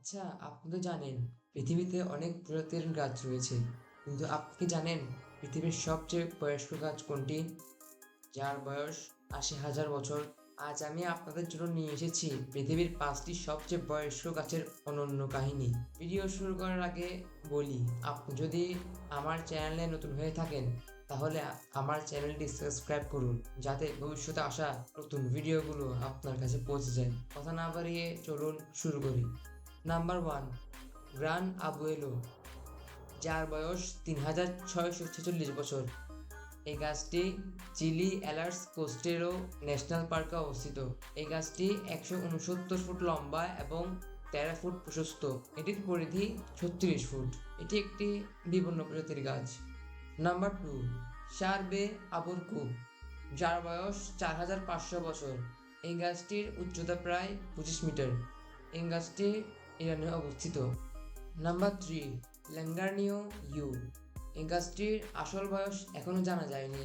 আচ্ছা, আপনি তো জানেন পৃথিবীতে অনেক প্রজাতির গাছ রয়েছে, কিন্তু আপনি কি জানেন পৃথিবীর সবচেয়ে বয়স্ক গাছ কোনটি, যার বয়স ৮০,০০০ বছর? আজ আমি আপনাদের জন্য নিয়ে এসেছি পৃথিবীর ৫টি সবচেয়ে বয়স্ক গাছের অনন্য কাহিনী। ভিডিও শুরু করার আগে বলি, আপনি যদি আমার চ্যানেলে নতুন হয়ে থাকেন তাহলে আমার চ্যানেলটি সাবস্ক্রাইব করুন, যাতে ভবিষ্যতে আসা নতুন ভিডিওগুলো আপনার কাছে পৌঁছে যায়। কথা না বাড়িয়ে চলুন শুরু করি। নাম্বার ওয়ান, গ্রান আবুয়েলো, যার বয়স ৩,৬৪৬ বছর। এই গাছটি চিলি অ্যালার্স কোস্টেরো ন্যাশনাল পার্কে অবস্থিত। এই গাছটি ১৬৯ ফুট লম্বা এবং ১৩ ফুট প্রশস্ত। এটির পরিধি ৩৬ ফুট। এটি একটি বিপন্ন প্রজাতির গাছ। নাম্বার টু, শারবে আবরকু, যার বয়স ৪,৫০০ বছর। এই গাছটির উচ্চতা প্রায় ২৫ মিটার। এই গাছটি ইরানে অবস্থিত। Number three, Llangernyw yew. এই গাছটির আসল বয়স এখনো জানা যায়নি।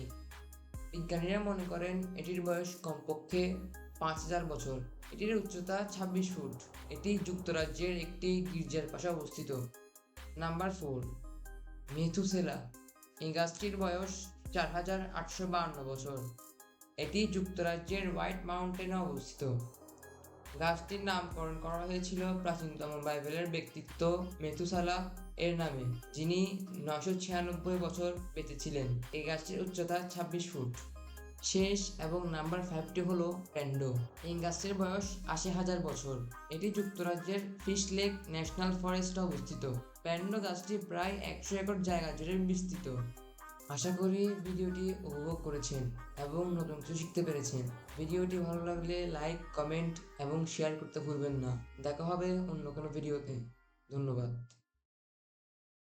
বিজ্ঞানীরা মনে করেন এটির বয়স কমপক্ষে ৫,০০০ বছর। এটির উচ্চতা ২৬ ফুট। এটি যুক্তরাজ্যের একটি গির্জার পাশে অবস্থিত। Number four, Methuselah. এই গাছটির বয়স ৪,৮৫২ বছর। এটি যুক্তরাজ্যের হোয়াইট মাউন্টেনে অবস্থিত। গাছটির নামকরণ করা হয়েছিল প্রাচীনতম বাইবেলের ব্যক্তিত্ব মেথুসালাহ এর নামে, যিনি ৯৯৬ বছর বেঁচে ছিলেন। এই গাছটির উচ্চতা ২৬ ফুট। শেষ এবং নাম্বার ফাইভটি হলো প্যান্ডো। এই গাছটির বয়স ৮০,০০০ বছর। এটি যুক্তরাজ্যের ফিশ লেক ন্যাশনাল ফরেস্টে অবস্থিত। প্যান্ডো গাছটি প্রায় ১০০ একর জায়গা জুড়ে বিস্তৃত। আশা করি ভিডিওটি উপভোগ করেছেন এবং নতুন কিছু শিখতে পেরেছেন। ভিডিওটি ভালো লাগলে লাইক, কমেন্ট এবং শেয়ার করতে ভুলবেন না। দেখা হবে অন্য কোনো ভিডিওতে। ধন্যবাদ।